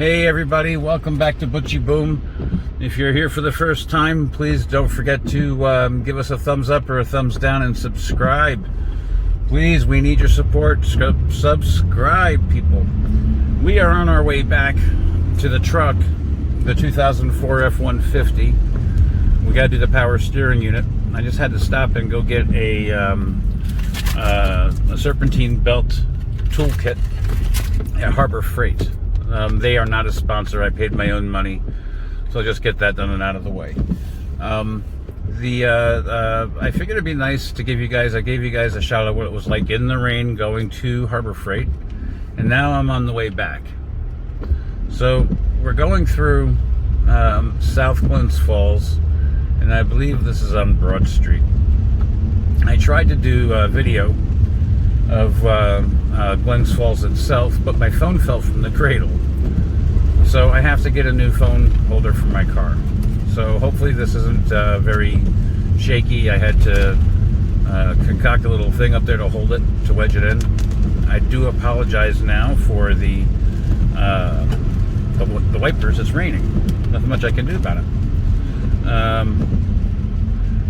Hey everybody, welcome back to ButchyBoom. If you're here for the first time, please don't forget to give us a thumbs up or a thumbs down and subscribe. Please, we need your support. Subscribe, people. We are on our way back to the truck, the 2004 F150. We got to do the power steering unit. I just had to stop and go get a serpentine belt toolkit at Harbor Fright. They are not a sponsor. I paid my own money, so I'll just get that done and out of the way. I figured it'd be nice to give you guys, I gave you guys a shot of what it was like in the rain going to Harbor Fright, and now I'm on the way back. So we're going through South Glens Falls, and I believe this is on Broad Street. I tried to do a video of Glens Falls itself, but my phone fell from the cradle. So I have to get a new phone holder for my car. So hopefully this isn't very shaky. I had to concoct a little thing up there to hold it, to wedge it in. I do apologize now for the wipers. It's raining. Nothing much I can do about it.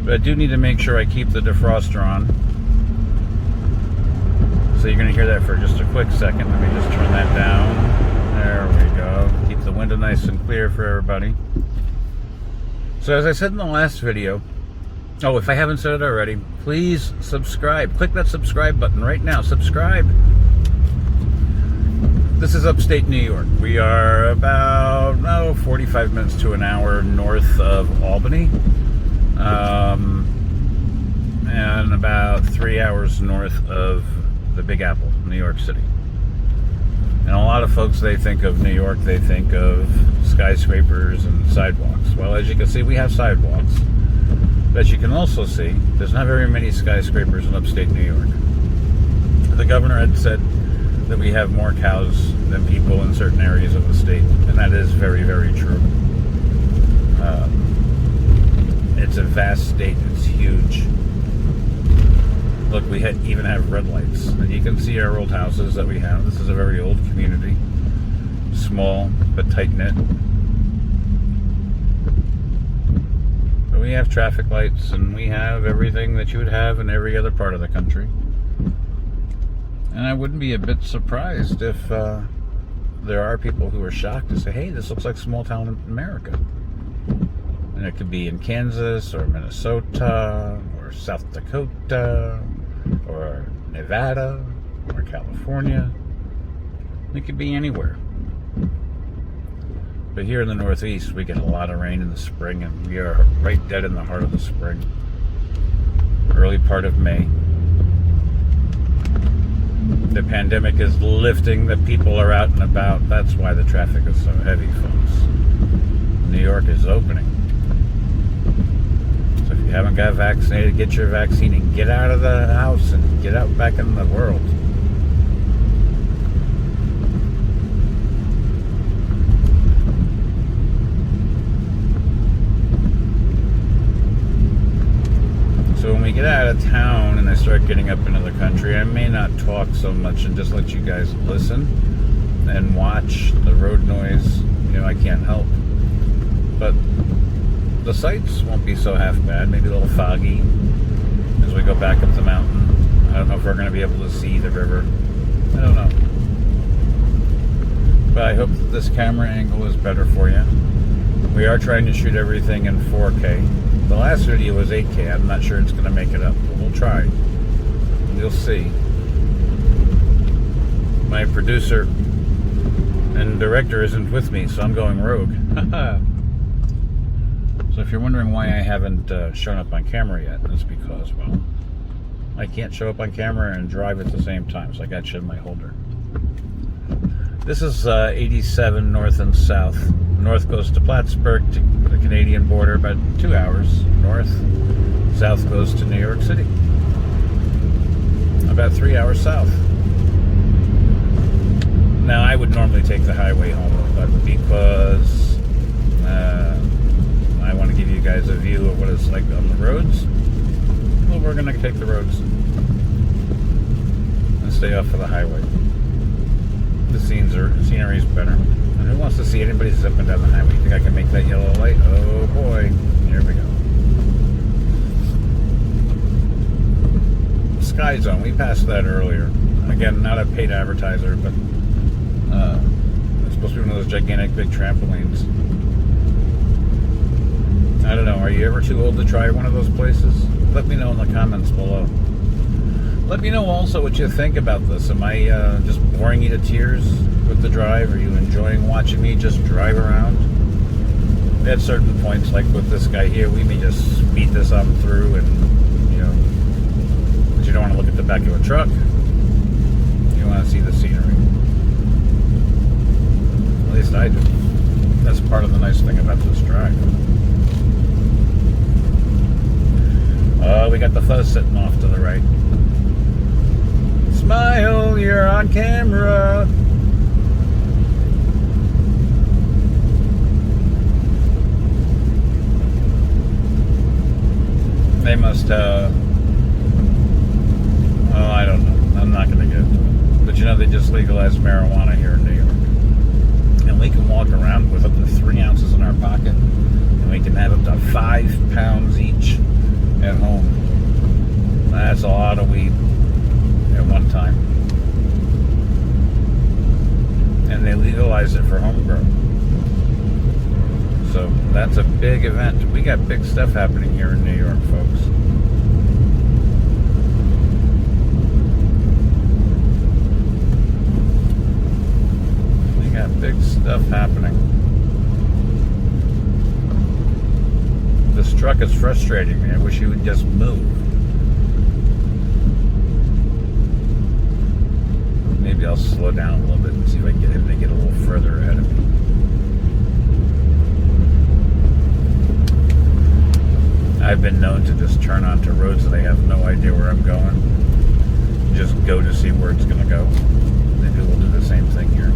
But I do need to make sure I keep the defroster on. So you're going to hear that for just a quick second. Let me just turn that down. There we go. Keep the window nice and clear for everybody. So as I said in the last video, oh, if I haven't said it already, please subscribe. Click that subscribe button right now. Subscribe. This is Upstate New York. We are about 45 minutes to an hour north of Albany. And about 3 hours north of the Big Apple, New York City. And a lot of folks, they think of New York, they think of skyscrapers and sidewalks. Well, as you can see, we have sidewalks. But as you can also see, there's not very many skyscrapers in upstate New York. The governor had said that we have more cows than people in certain areas of the state, and that is very, very true. It's a vast state, it's huge. Look, we even have red lights, and you can see our old houses that we have. This is a very old community, small but tight-knit. But we have traffic lights, and we have everything that you would have in every other part of the country. And I wouldn't be a bit surprised if there are people who are shocked to say, hey, this looks like small town America. And it could be in Kansas, or Minnesota, or South Dakota, or Nevada, or California. It could be anywhere. But here in the Northeast, we get a lot of rain in the spring, and we are right dead in the heart of the spring. Early part of May. The pandemic is lifting, the people are out and about. That's why the traffic is so heavy, folks. New York is opening. So if you haven't got vaccinated, get your vaccine and get out of the house and get out back in the world. So when we get out of town and I start getting up into the country, I may not talk so much and just let you guys listen and watch the road noise. You know, I can't help. But the sights won't be so half bad. Maybe a little foggy as we go back up the mountain. I don't know if we're going to be able to see the river. I don't know. But I hope that this camera angle is better for you. We are trying to shoot everything in 4K. The last video was 8K. I'm not sure it's going to make it up, but we'll try. You'll see. My producer and director isn't with me, so I'm going rogue. So if you're wondering why I haven't shown up on camera yet, that's because, well, I can't show up on camera and drive at the same time, so I got you in my holder. This is 87 north and south. North goes to Plattsburgh, to the Canadian border, about 2 hours north. South goes to New York City, about 3 hours south. Now, I would normally take the highway home, but because I want to give you guys a view of what it's like on the roads, well, we're going to take the roads and stay off of the highway. The scenery is better. And who wants to see anybody zipping down the highway? You think I can make that yellow light? Oh boy. Here we go. Sky Zone. We passed that earlier. Again, not a paid advertiser, but it's supposed to be one of those gigantic big trampolines. I don't know. Are you ever too old to try one of those places? Let me know in the comments below. Let me know also what you think about this. Am I just boring you to tears with the drive? Are you enjoying watching me just drive around? At certain points, like with this guy here, we may just speed this on through and, you know, but you don't want to look at the back of a truck. You want to see the scenery. At least I do. That's part of the nice thing about this drive. We got the fuzz sitting off to the right. Smile, you're on camera. They must, I don't know. I'm not going to get into it. But you know, they just legalized marijuana here in New York. And we can walk around with up to 3 ounces in our pocket. And we can have up to 5 pounds each at home. That's a lot of weed at one time. And they legalized it for homegrown. So that's a big event. We got big stuff happening here in New York, folks. We got big stuff happening. This truck is frustrating me. I wish he would just move. Maybe I'll slow down a little bit and see if I can get him to get a little further ahead of me. I've been known to just turn onto roads that I have no idea where I'm going. Just go to see where it's going to go. Maybe we'll do the same thing here.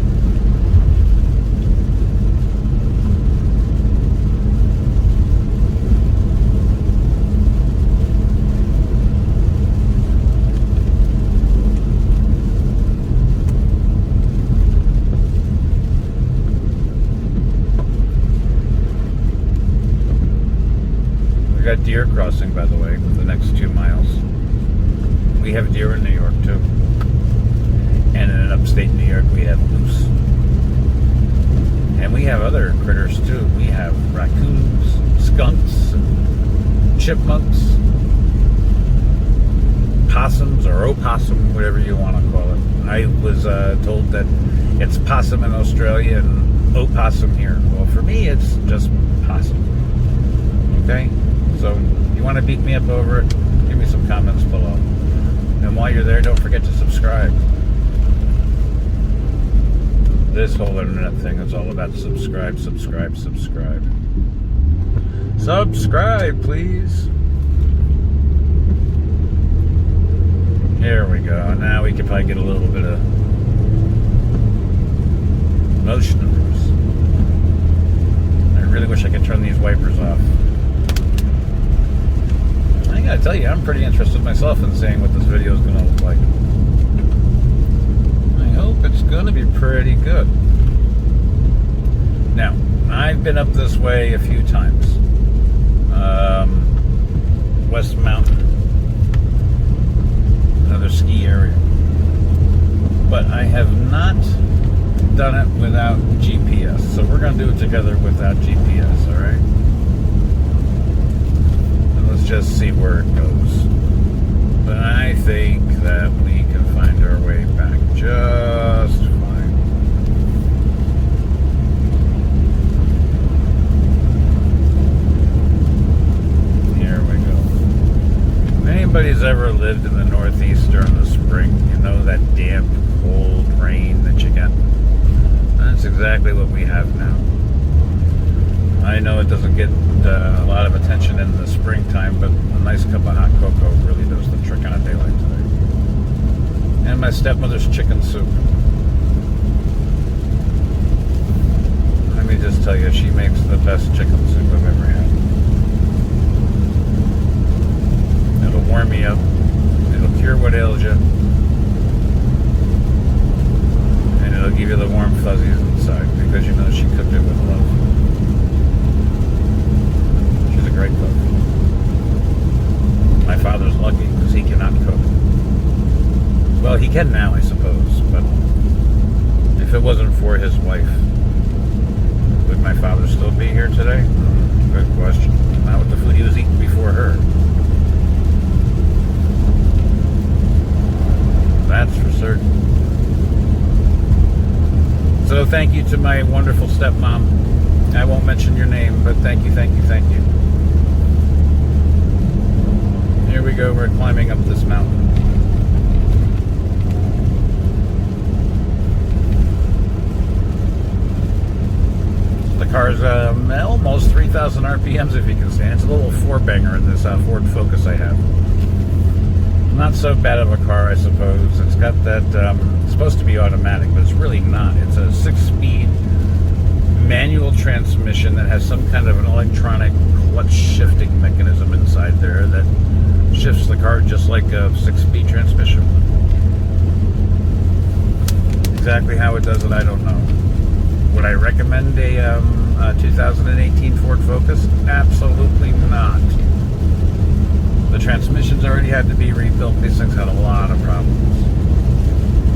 Got deer crossing, by the way, the next 2 miles. We have deer in New York too, and in upstate New York we have moose, and we have other critters too. We have raccoons, skunks, chipmunks, possums or opossum, whatever you want to call it. I was told that it's possum in Australia and opossum here. Well, for me it's just possum. Okay. So, you want to beat me up over it? Give me some comments below. And while you're there, don't forget to subscribe. This whole internet thing is all about subscribe, subscribe, subscribe. Subscribe, please. Here we go. Now we can probably get a little bit of motion in this. I really wish I could turn these wipers off. I gotta tell you, I'm pretty interested myself in seeing what this video is going to look like. I hope it's going to be pretty good. Now, I've been up this way a few times. West Mountain, another ski area. But I have not done it without GPS. So we're going to do it together without GPS, alright? Let's just see where it goes. But I think that we can find our way back just fine. Here we go. If anybody's ever lived in the Northeast during the spring, you know that damp, cold rain that you get. That's exactly what we have now. I know it doesn't get a lot of attention in the springtime, but a nice cup of hot cocoa really does the trick on a day like today. And my stepmother's chicken soup. Let me just tell you, she makes the best chicken soup I've ever had. It'll warm me up. It'll cure what ails you. And it'll give you the warm fuzzies inside, because you know Well, he can now, I suppose, but if it wasn't for his wife, would my father still be here today? Good question. Not with the food he was eating before her. That's for certain. So thank you to my wonderful stepmom. I won't mention your name, but thank you, thank you, thank you. Here we go, we're climbing up this mountain. The car's almost 3,000 RPMs if you can stand. It's a little four-banger in this Ford Focus I have. Not so bad of a car, I suppose. It's got that, it's supposed to be automatic, but it's really not. It's a 6-speed manual transmission that has some kind of an electronic clutch shifting mechanism inside there that shifts the car just like a 6-speed transmission. Exactly how it does it, I don't know. Would I recommend a 2018 Ford Focus? Absolutely not. The transmissions already had to be rebuilt. These things had a lot of problems.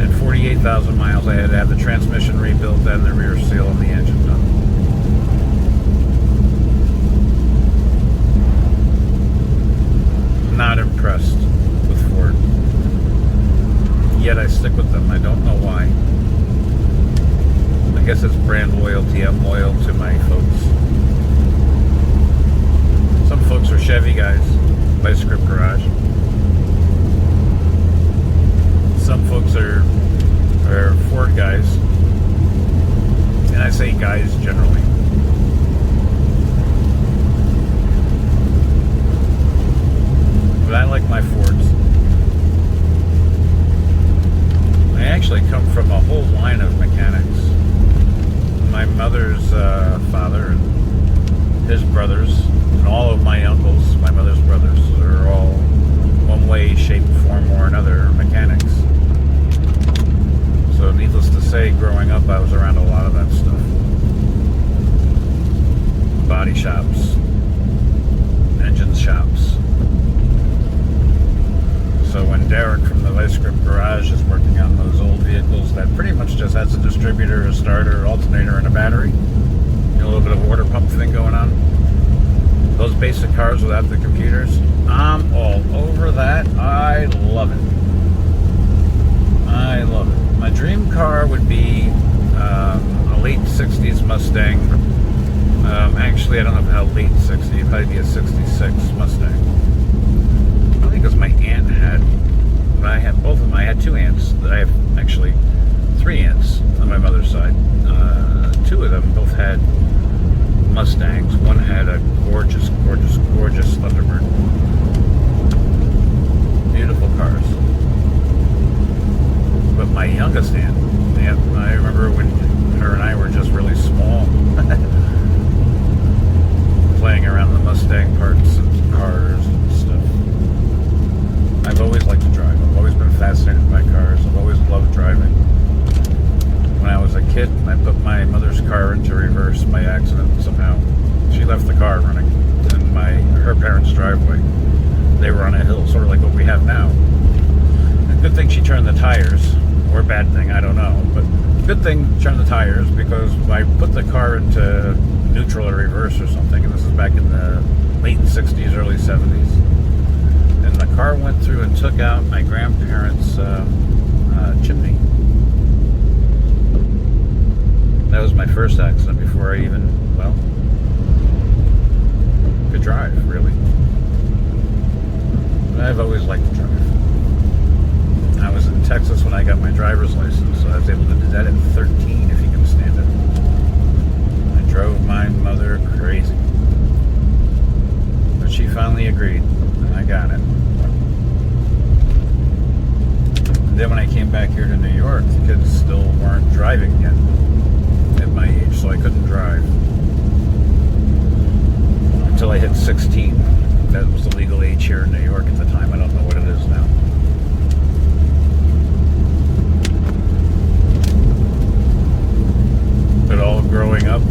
At 48,000 miles, I had to have the transmission rebuilt and the rear seal and the engine done. Not impressed with Ford. Yet I stick with them. I don't know why. I guess it's brand loyalty. I'm loyal to my folks. Some folks are Chevy guys by Script Garage. Some folks are Ford guys. And I say guys generally. But I like my Fords. I actually come from a whole line of mechanics. My mother's father and his brothers and all of my uncles, my mother's brothers, are all one way, shape, form, or another mechanics. So needless to say, growing up I was around a lot of that stuff. Body shops, engine shops. So when Derek from the Script Garage is working on those old vehicles that pretty much just has a distributor, a starter, alternator, and a battery, and a little bit of water pump thing going on, those basic cars without the computers, I'm all over that. I love it. I love it. My dream car would be a late 60s Mustang. Actually, I don't know how late 60s. It'd probably be a 66 Mustang. Because my aunt had, I had both of them. I had two aunts. I have actually three aunts on my mother's side. Two of them both had Mustangs. One had a gorgeous, gorgeous, gorgeous Thunderbird. Beautiful cars. But my youngest aunt, I remember when her and I were just really small, playing around the Mustang parts and cars and stuff. I've always liked to drive. I've always been fascinated by cars. I've always loved driving. When I was a kid, I put my mother's car into reverse by accident somehow. She left the car running in her parents' driveway. They were on a hill, sort of like what we have now. And good thing she turned the tires, or bad thing, I don't know. But good thing turned the tires, because I put the car into neutral or reverse or something, and this is back in the late 60s, early 70s. And the car went through and took out my grandparents' chimney. That was my first accident before I even, well, could drive, really. But I've always liked to drive. I was in Texas when I got my driver's license, so I was able to do that at 13, if you can stand it. I drove my mother crazy. But she finally agreed, and I got it. And then when I came back here to New York, the kids still weren't driving yet at my age, so I couldn't drive until I hit 16. That was the legal age here in New York at the time. I don't know what it is now. But all growing up,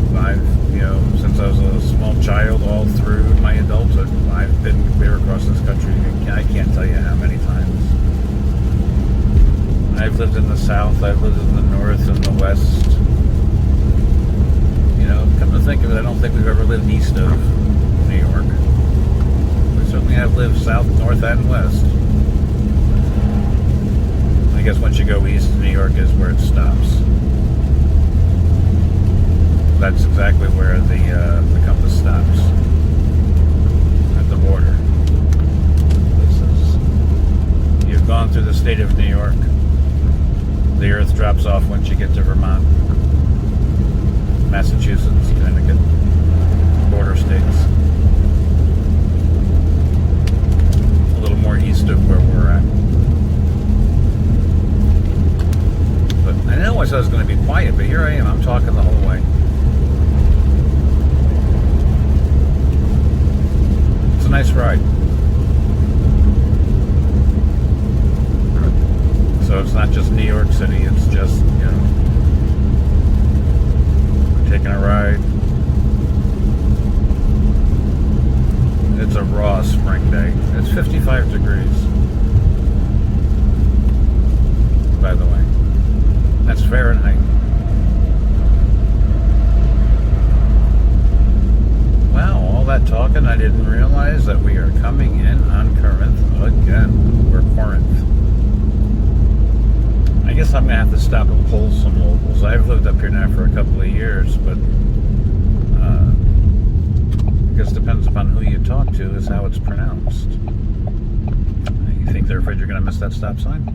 since I was a small child, all through my adulthood, I've been clear across this country. I can't tell you how many times. I've lived in the south, I've lived in the north and the west. You know, come to think of it, I don't think we've ever lived east of New York. We certainly have lived south, north, and west. I guess once you go east, New York is where it stops. That's exactly where the compass stops. At the border. You've gone through the state of New York. The earth drops off once you get to Vermont, Massachusetts, Connecticut, border states. A little more east of where we're at. But I know I said I was going to be quiet, but here I am. I'm talking the whole way. It's a nice ride. So it's not just New York City, it's just, you know, taking a ride. It's a raw spring day. It's 55 degrees, by the way. That's Fahrenheit. Wow, all that talking, I didn't realize that we are coming in on Corinth again. We're Corinth. I guess I'm going to have to stop and pull some locals. I've lived up here now for a couple of years, but I guess it depends upon who you talk to is how it's pronounced. You think they're afraid you're going to miss that stop sign?